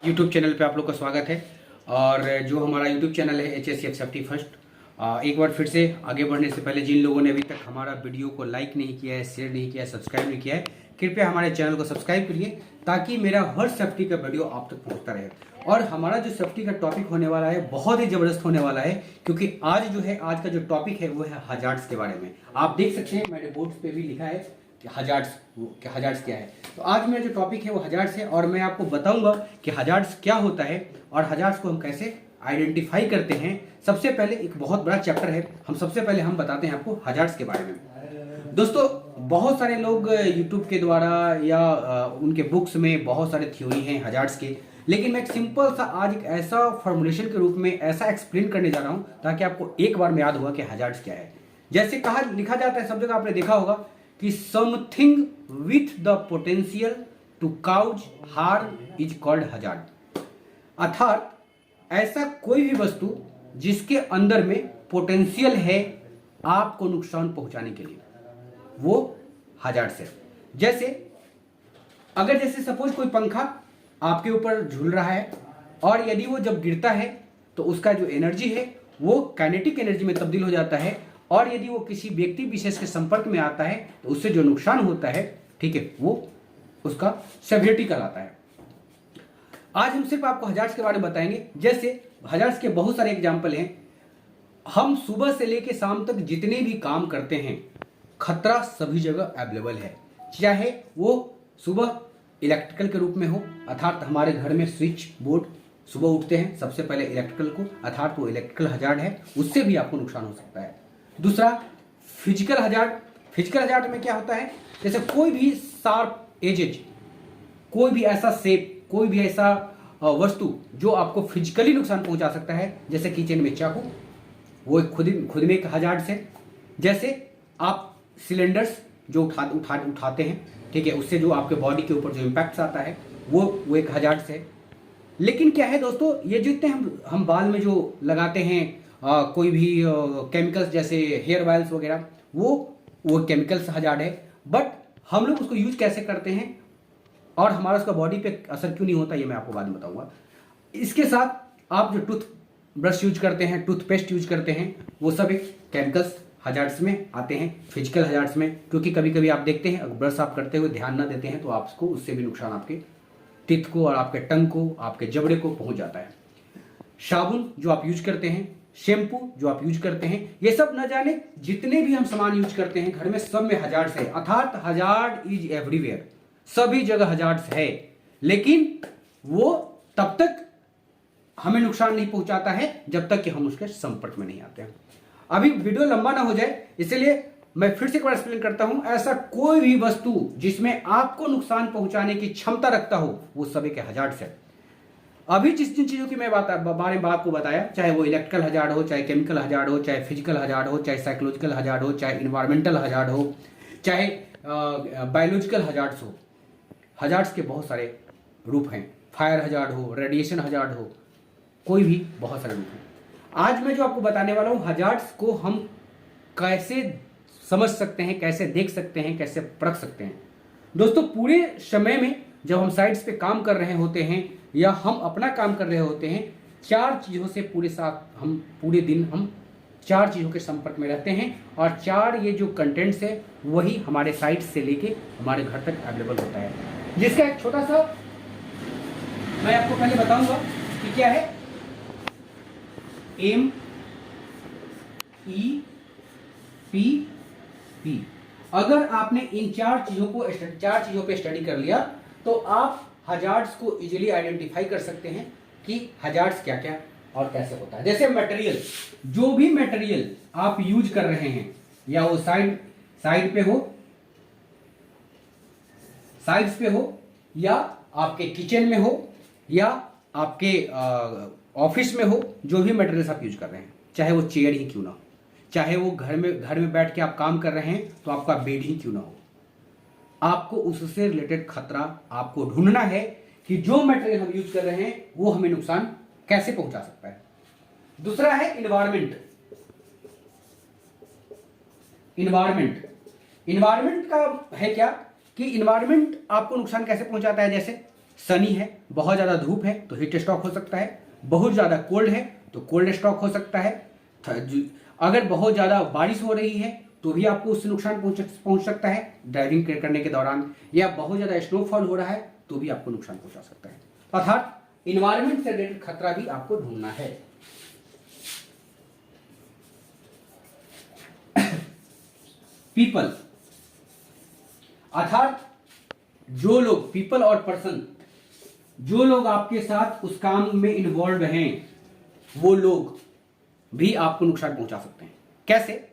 YouTube channel पे आप लोग का स्वागत है। और जो हमारा यूट्यूब चैनल है HSCF सेफ्टी फर्स्ट, एक बार फिर से आगे बढ़ने से पहले जिन लोगों ने अभी तक हमारा वीडियो को लाइक नहीं किया है, शेयर नहीं किया है, सब्सक्राइब नहीं किया है, कृपया हमारे चैनल को सब्सक्राइब करिए ताकि मेरा हर सेफ्टी का वीडियो आप तक पहुंचता रहे। और हमारा जो सेफ्टी का टॉपिक होने वाला है बहुत ही ज़बरदस्त होने वाला है, क्योंकि आज का जो टॉपिक है वो है हजार्ड्स के बारे में। आप देख सकते हैं मेरे बोर्ड पे भी लिखा है कि हजार्ड्स क्या है। तो आज मेरा जो टॉपिक है वो हजार्ड्स है और मैं आपको बताऊंगा कि हजार्ड्स क्या होता है और हजार्ड्स को हम कैसे आइडेंटिफाई करते हैं। सबसे पहले एक बहुत बड़ा चैप्टर है, सबसे पहले हम बताते हैं आपको हजार्ड्स के बारे में। दोस्तों, बहुत सारे लोग यूट्यूब के द्वारा या उनके बुक्स में बहुत सारे थ्योरी हैं हजार्ड्स के, लेकिन मैं एक सिंपल सा आज एक ऐसा फॉर्मुलेशन के रूप में ऐसा एक्सप्लेन करने जा रहा हूं ताकि आपको एक बार में याद होगा कि हजार्ड्स क्या है। जैसे कहा लिखा जाता है, सब जगह आपने देखा होगा कि something with the potential to cause harm is called hazard. अर्थात ऐसा कोई भी वस्तु जिसके अंदर में पोटेंशियल है आपको नुकसान पहुंचाने के लिए, वो हजार्ड है। जैसे सपोज कोई पंखा आपके ऊपर झूल रहा है और यदि वो जब गिरता है तो उसका जो एनर्जी है वो काइनेटिक एनर्जी में तब्दील हो जाता है, और यदि वो किसी व्यक्ति विशेष के संपर्क में आता है तो उससे जो नुकसान होता है, ठीक है, वो उसका सेवरिटी कहलाता है। आज हम सिर्फ आपको हजार्ड्स के बारे में बताएंगे। जैसे हजार्ड्स के बहुत सारे एग्जाम्पल हैं। हम सुबह से लेकर शाम तक जितने भी काम करते हैं, खतरा सभी जगह अवेलेबल है। चाहे वो सुबह इलेक्ट्रिकल के रूप में हो, अर्थात हमारे घर में स्विच बोर्ड सुबह उठते हैं सबसे पहले इलेक्ट्रिकल को, अर्थात वो इलेक्ट्रिकल हजार्ड है, उससे भी आपको नुकसान हो सकता है। दूसरा फिजिकल हजार्ड। फिजिकल हजार्ड में क्या होता है, जैसे कोई भी शार्प एजेज, कोई भी ऐसा शेप, कोई भी ऐसा वस्तु जो आपको फिजिकली नुकसान पहुंचा सकता है, जैसे किचन में चाकू, वो खुद में एक हजार्ड है। जैसे आप सिलेंडर्स जो उठाते हैं, ठीक है, उससे जो आपके बॉडी के ऊपर जो इम्पैक्ट आता है वो एक हजार्ड है। लेकिन क्या है दोस्तों, ये जितने हम बाल में जो लगाते हैं कोई भी केमिकल्स जैसे हेयर ऑयल्स वगैरह, वो केमिकल्स हजार्ड है। बट हम लोग उसको यूज कैसे करते हैं और हमारा उसका बॉडी पे असर क्यों नहीं होता, ये मैं आपको बाद में बताऊंगा। इसके साथ आप जो टूथ ब्रश यूज करते हैं, टूथपेस्ट यूज करते हैं, वो सब एक केमिकल्स हजार्ड्स में आते हैं, फिजिकल हजार्ड्स में। क्योंकि कभी कभी आप देखते हैं ब्रश आप करते हुए ध्यान ना देते हैं तो आपको उससे भी नुकसान आपके टीथ को और आपके टंग को, आपके जबड़े को पहुंच जाता है। साबुन जो आप यूज करते हैं, शैम्पू जो आप यूज करते हैं, ये सब न जाने जितने भी हम सामान यूज करते हैं घर में, सब में हजार्ड्स है। अर्थात हजार्ड इज एवरीवेयर, सभी जगह हजार्ड्स है, लेकिन वो तब तक हमें नुकसान नहीं पहुंचाता है जब तक कि हम उसके संपर्क में नहीं आते हैं। अभी वीडियो लंबा ना हो जाए इसलिए मैं फिर से एक बार एक्सप्लेन करता हूं। ऐसा कोई भी वस्तु जिसमें आपको नुकसान पहुंचाने की क्षमता रखता हो, वो सभी के हजार्ड्स है। अभी जिन चीजों की मैं बारे में आपको बताया, चाहे वो इलेक्ट्रिकल हजार्ड हो, चाहे केमिकल हजार्ड हो, चाहे फिजिकल हजार्ड हो, चाहे साइकोलॉजिकल हजार्ड हो, चाहे इन्वायरमेंटल हजार्ड हो, चाहे बायोलॉजिकल हजार्ड्स हो, हजार्ड्स के बहुत सारे रूप हैं। फायर हजार्ड हो, रेडिएशन हजार्ड हो, कोई भी बहुत सारे रूप हैं। आज मैं जो आपको बताने वाला हूं, हजार्ड्स को हम कैसे समझ सकते हैं, कैसे देख सकते हैं, कैसे परख सकते हैं। दोस्तों, पूरे समय में जब हम साइट्स पे काम कर रहे होते हैं या हम अपना काम कर रहे होते हैं, चार चीज़ों से पूरे दिन हम चार चीज़ों के संपर्क में रहते हैं, और चार ये जो कंटेंट्स है वही हमारे साइट से लेके हमारे घर तक अवेलेबल होता है। जिसका एक छोटा सा मैं आपको पहले बताऊंगा कि क्या है एम ई पी। अगर आपने इन चार चीजों पे स्टडी कर लिया तो आप हजार्ड्स को इजीली आइडेंटिफाई कर सकते हैं कि हजार्ड्स क्या क्या और कैसे होता है। जैसे मटेरियल, जो भी मटेरियल आप यूज कर रहे हैं, या वो साइड पे हो, साइड्स पे हो, या आपके किचन में हो, या आपके ऑफिस में हो, जो भी मटेरियल्स आप यूज कर रहे हैं, चाहे वो चेयर ही क्यों ना हो, चाहे वो घर में बैठ के आप काम कर रहे हैं तो आपका बेड ही क्यों ना हो, आपको उससे रिलेटेड खतरा आपको ढूंढना है कि जो मटेरियल हम यूज कर रहे हैं वो हमें नुकसान कैसे पहुंचा सकता है। दूसरा है इन्वायरमेंट। इन्वायरमेंट का है क्या कि इन्वायरमेंट आपको नुकसान कैसे पहुंचाता है। जैसे सनी है, बहुत ज़्यादा धूप है तो हीट स्ट्रोक हो सकता है, बहुत ज़्यादा कोल्ड है तो कोल्ड स्ट्रोक हो सकता है, अगर बहुत ज़्यादा बारिश हो रही है तो भी आपको उससे नुकसान पहुंच सकता है ड्राइविंग करने के दौरान, या बहुत ज़्यादा स्नोफॉल हो रहा है तो भी आपको नुकसान पहुंचा सकता है। अर्थात इन्वायरमेंट से रिलेटेड खतरा भी आपको ढूंढना है। पीपल, अर्थात जो लोग, पीपल और पर्सन, जो लोग आपके साथ उस काम में इन्वॉल्व हैं वो लोग भी आपको नुकसान पहुंचा सकते हैं। कैसे?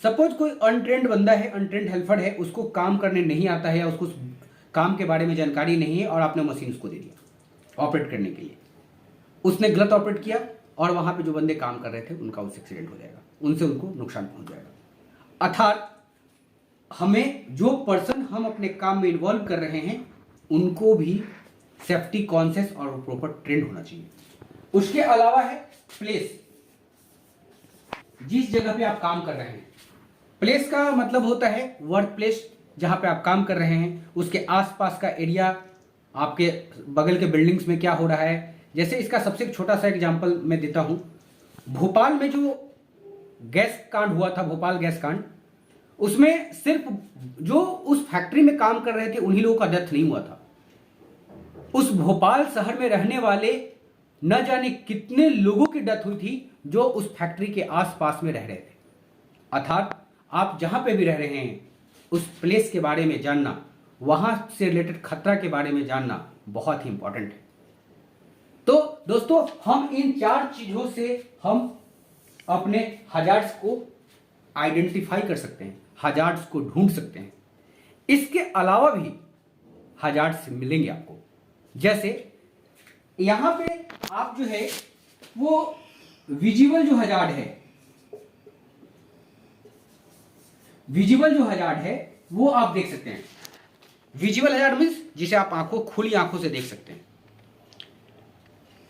सपोज कोई अनट्रेंड बंदा है, अनट्रेंड हेल्पर है, उसको काम करने नहीं आता है या उसको काम के बारे में जानकारी नहीं है और आपने मशीन उसको दे दिया ऑपरेट करने के लिए, उसने गलत ऑपरेट किया और वहां पे जो बंदे काम कर रहे थे उनका उससे एक्सीडेंट हो जाएगा, उनसे उनको नुकसान पहुंच जाएगा। अर्थात हमें जो पर्सन हम अपने काम में इन्वॉल्व कर रहे हैं उनको भी सेफ्टी कॉन्शियस और प्रॉपर ट्रेंड होना चाहिए। उसके अलावा है प्लेस, जिस जगह पे आप काम कर रहे हैं। प्लेस का मतलब होता है वर्क प्लेस, जहां पे आप काम कर रहे हैं उसके आसपास का एरिया, आपके बगल के बिल्डिंग्स में क्या हो रहा है। जैसे इसका सबसे छोटा सा एग्जांपल मैं देता हूं, भोपाल में जो गैस कांड हुआ था, भोपाल गैस कांड, उसमें सिर्फ जो उस फैक्ट्री में काम कर रहे थे उन्हीं लोगों का डेथ नहीं हुआ था, उस भोपाल शहर में रहने वाले न जाने कितने लोगों की डेथ हुई थी जो उस फैक्ट्री के आसपास में रह रहे थे। अर्थात आप जहां पे भी रह रहे हैं उस प्लेस के बारे में जानना, वहां से रिलेटेड खतरा के बारे में जानना बहुत ही इंपॉर्टेंट है। तो दोस्तों, हम इन 4 चीजों से हम अपने हजार्ड्स को आइडेंटिफाई कर सकते हैं, हजार्ड्स को ढूंढ सकते हैं। इसके अलावा भी हजार्ड्स मिलेंगे आपको। जैसे यहां पे आप जो है वो विजिबल जो हजार्ड है, विजिबल जो हजार्ड है वो आप देख सकते हैं। विजिबल हजार्ड मींस जिसे आप खुली आंखों से देख सकते हैं।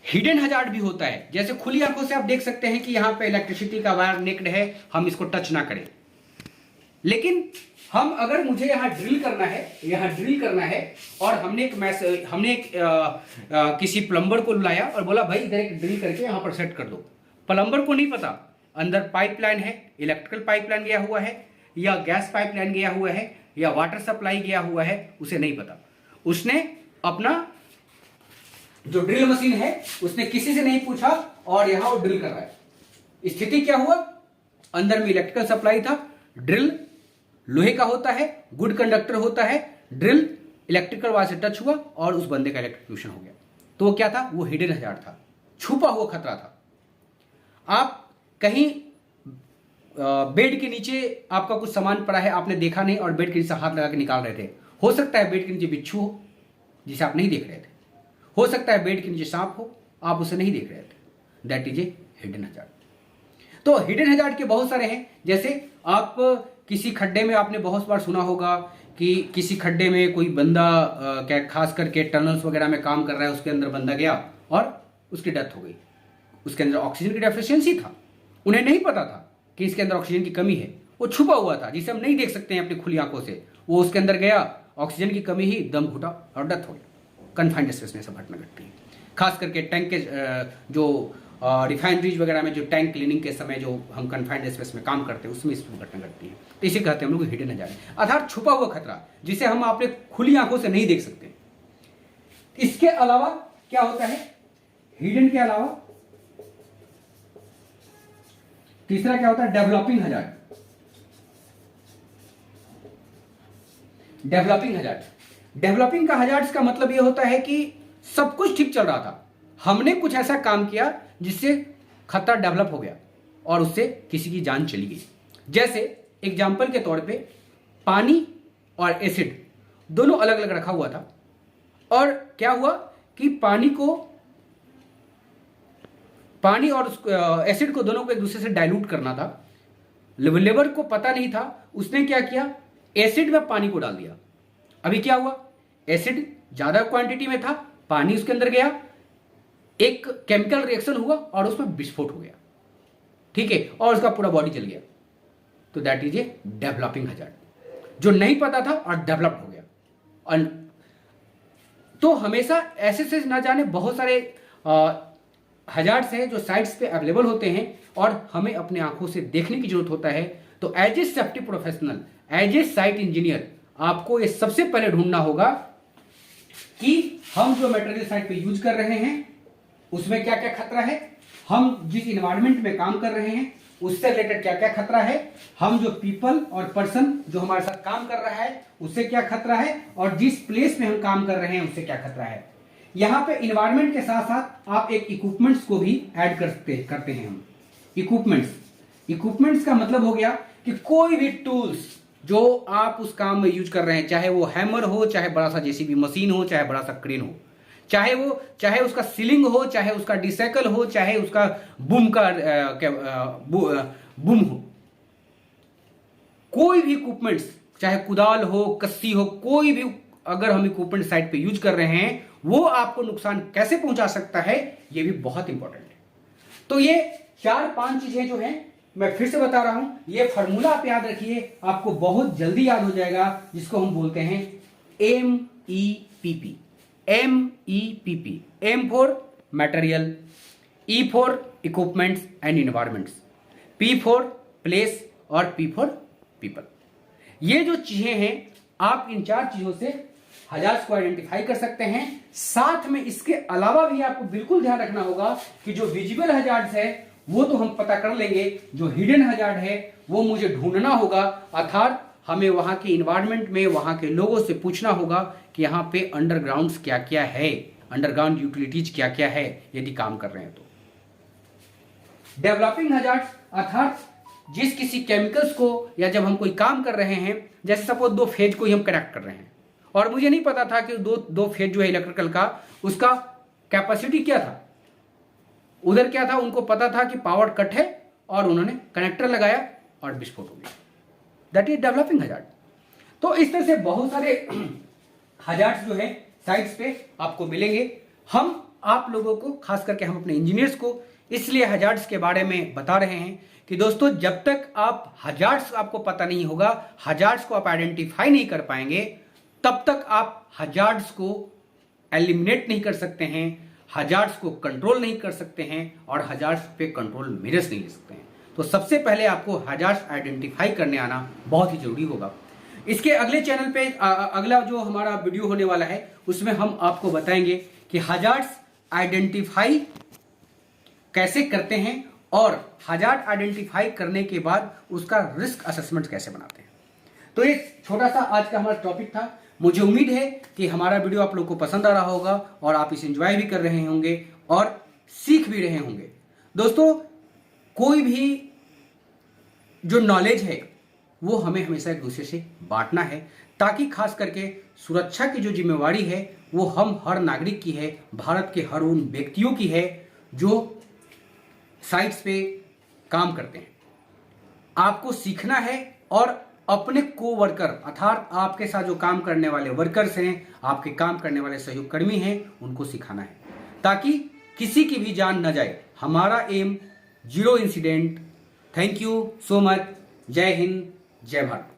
हिडन हजार्ड भी होता है, जैसे खुली आंखों से आप देख सकते हैं कि यहां पे इलेक्ट्रिसिटी का वायर नेक्ड है, हम इसको टच ना करें। लेकिन अगर मुझे यहां ड्रिल करना है और हमने किसी प्लम्बर को बुलाया और बोला भाई इधर एक ड्रिल करके यहां पर सेट कर दो। प्लम्बर को नहीं पता अंदर पाइपलाइन है, इलेक्ट्रिकल पाइपलाइन गया हुआ है या गैस पाइपलाइन गया हुआ है या वाटर सप्लाई गया हुआ है, उसे नहीं पता। उसने अपना जो ड्रिल मशीन है उसने किसी से नहीं पूछा और यहां वो ड्रिल कर रहा है। स्थिति क्या हुआ? अंदर में इलेक्ट्रिकल सप्लाई था, ड्रिल लोहे का होता है, गुड कंडक्टर होता है, ड्रिल इलेक्ट्रिकल वायर से टच हुआ और उस बंदे का इलेक्ट्रोक्यूशन हो गया। तो वो क्या था? वो हिडन हजार्ड था, छुपा हुआ खतरा था। आप कहीं बेड के नीचे आपका कुछ सामान पड़ा है, आपने देखा नहीं और बेड के नीचे हाथ लगा के निकाल रहे थे, हो सकता है बेड के नीचे बिच्छू हो जिसे आप नहीं देख रहे थे, हो सकता है बेड के नीचे सांप हो, आप उसे नहीं देख रहे थे। That is a hidden hazard. तो हिडन हजार्ड के बहुत सारे हैं। जैसे आप किसी खड्डे में, आपने बहुत बार सुना होगा कि किसी खड्डे में कोई बंदा क्या खास करके टनल्स वगैरह में काम कर रहा है, उसके अंदर बंदा गया और उसकी डेथ हो गई। उसके अंदर ऑक्सीजन की डेफिशिएंसी था, उन्हें नहीं पता था कि इसके अंदर ऑक्सीजन की कमी है, वो छुपा हुआ था जिसे हम नहीं देख सकते हैं अपनी खुली आंखों से। वो उसके अंदर गया, ऑक्सीजन की कमी ही, दम घुटा और डेथ हो गया। कन्फाइंड स्पेस में सब घटना घटती है। खास करके टैंक के जो रिफाइनरीज वगैरह में जो टैंक क्लीनिंग के समय जो हम कन्फाइंड स्पेस में काम करते हैं उसमें इस घटना घटती है। तो इसे कहते हैं हम लोग हिडन हजार्ड, अर्थात छुपा हुआ खतरा जिसे हम अपने खुली आंखों से नहीं देख सकते। इसके अलावा क्या होता है? हिडन के अलावा तीसरा क्या होता है? Developing hazard. Developing hazard, developing का हजार्ड का मतलब यह होता है कि सब कुछ ठीक चल रहा था, हमने कुछ ऐसा काम किया जिससे खतरा डेवलप हो गया और उससे किसी की जान चली गई। जैसे एग्जाम्पल के तौर पे पानी और एसिड दोनों अलग अलग रखा हुआ था और क्या हुआ कि पानी और एसिड को दोनों को एक दूसरे से डाइल्यूट करना था। लेबर को पता नहीं था, उसने क्या किया? एसिड में पानी को डाल दिया। अभी क्या हुआ? एसिड ज्यादा क्वांटिटी में था, पानी उसके अंदर गया, एक केमिकल रिएक्शन हुआ और उसमें विस्फोट हो गया, ठीक है, और उसका पूरा बॉडी जल गया। तो that is a developing hazard, जो नहीं पता था और डेवलप हो गया। तो हमेशा ऐसे से ना जाने बहुत सारे हजार्ड्स हैं जो साइट्स पे अवेलेबल होते हैं और हमें अपने आंखों से देखने की जरूरत होता है। तो as a safety professional, as a site engineer, आपको ये सबसे पहले ढूंढना होगा कि हम जो मटेरियल साइट पे यूज कर रहे हैं उसमें क्या क्या खतरा है, हम जिस इन्वायरमेंट में काम कर रहे हैं उससे रिलेटेड क्या क्या खतरा है, हम जो पीपल और पर्सन जो हमारे साथ काम कर रहा है उससे क्या खतरा है, और जिस प्लेस में हम काम कर रहे हैं उससे क्या खतरा है। यहां पे इन्वायरमेंट के साथ साथ आप एक इक्विपमेंट्स को भी ऐड करते हैं। हम इक्विपमेंट्स का मतलब हो गया कि कोई भी टूल्स जो आप उस काम में यूज कर रहे हैं, चाहे वो हैमर हो, चाहे बड़ा सा जेसीबी मशीन हो, चाहे बड़ा सा क्रेन हो, चाहे उसका सीलिंग हो, चाहे उसका डिसाइकल हो, चाहे उसका बूम हो, कोई भी इक्विपमेंट्स, चाहे कुदाल हो, कस्सी हो, कोई भी अगर हम इक्विपमेंट साइट पे यूज कर रहे हैं वो आपको नुकसान कैसे पहुंचा सकता है, ये भी बहुत इंपॉर्टेंट है। तो ये 4-5 चीजें जो हैं मैं फिर से बता रहा हूं, ये फॉर्मूला आप याद रखिए, आपको बहुत जल्दी याद हो जाएगा, जिसको हम बोलते हैं MEPP। MEPP, M for material, E for equipments and environments, P for place और P फॉर पीपल। ये जो चीजें हैं आप इन 4 चीजों से हजार्ड्स को आइडेंटिफाई कर सकते हैं। साथ में इसके अलावा भी आपको बिल्कुल ध्यान रखना होगा कि जो विजिबल हजार्ड्स है वो तो हम पता कर लेंगे, जो हिडन हजार्ड है वो मुझे ढूंढना होगा, अर्थात हमें वहां के इन्वायरमेंट में वहां के लोगों से पूछना होगा कि यहाँ पे अंडरग्राउंड क्या क्या है, अंडरग्राउंड यूटिलिटीज क्या क्या है, यदि काम कर रहे हैं तो। डेवलपिंग हजार्ड्स अर्थात जिस किसी केमिकल्स को, या जब हम कोई काम कर रहे हैं, जैसे सपोज 2 फेज को ही हम कनेक्ट कर रहे हैं और मुझे नहीं पता था कि दो फेज जो है इलेक्ट्रिकल का उसका कैपेसिटी क्या था, उधर क्या था, उनको पता था कि पावर कट है और उन्होंने कनेक्टर लगाया और विस्फोट हो गया। That is developing hazard. तो इस तरह से बहुत सारे हजार्ड्स जो है साइट्स पे आपको मिलेंगे। हम आप लोगों को, खास करके हम अपने इंजीनियर्स को इसलिए हजार्ड्स के बारे में बता रहे हैं कि दोस्तों जब तक आप हजार्ड्स आपको पता नहीं होगा, हजार्ड्स को आप आइडेंटिफाई नहीं कर पाएंगे, तब तक आप हजार्ड्स को एलिमिनेट नहीं कर सकते हैं, हजार्ड्स को कंट्रोल नहीं कर सकते हैं और हजार्ड्स पे कंट्रोल मेजर्स नहीं ले सकते हैं। तो सबसे पहले आपको हजार्ड्स आइडेंटिफाई करने आना बहुत ही जरूरी होगा। इसके अगले चैनल पे अगला जो हमारा वीडियो होने वाला है उसमें हम आपको बताएंगे कि हजार्ड्स आइडेंटिफाई कैसे करते हैं और हजार्ड आइडेंटिफाई करने के बाद उसका रिस्क असेसमेंट कैसे बनाते हैं। तो ये छोटा सा आज का हमारा टॉपिक था। मुझे उम्मीद है कि हमारा वीडियो आप लोग को पसंद आ रहा होगा और आप इसे एंजॉय भी कर रहे होंगे और सीख भी रहे होंगे। दोस्तों कोई भी जो नॉलेज है वो हमें हमेशा एक दूसरे से बांटना है, ताकि खास करके सुरक्षा की जो जिम्मेवारी है वो हम हर नागरिक की है, भारत के हर उन व्यक्तियों की है जो साइट्स पे काम करते हैं। आपको सीखना है और अपने को वर्कर अर्थात आपके साथ जो काम करने वाले वर्कर्स हैं, आपके काम करने वाले सहयोगकर्मी हैं, उनको सिखाना है ताकि किसी की भी जान न जाए। हमारा aim 0 incident. Thank you so much. जय हिंद, जय भारत।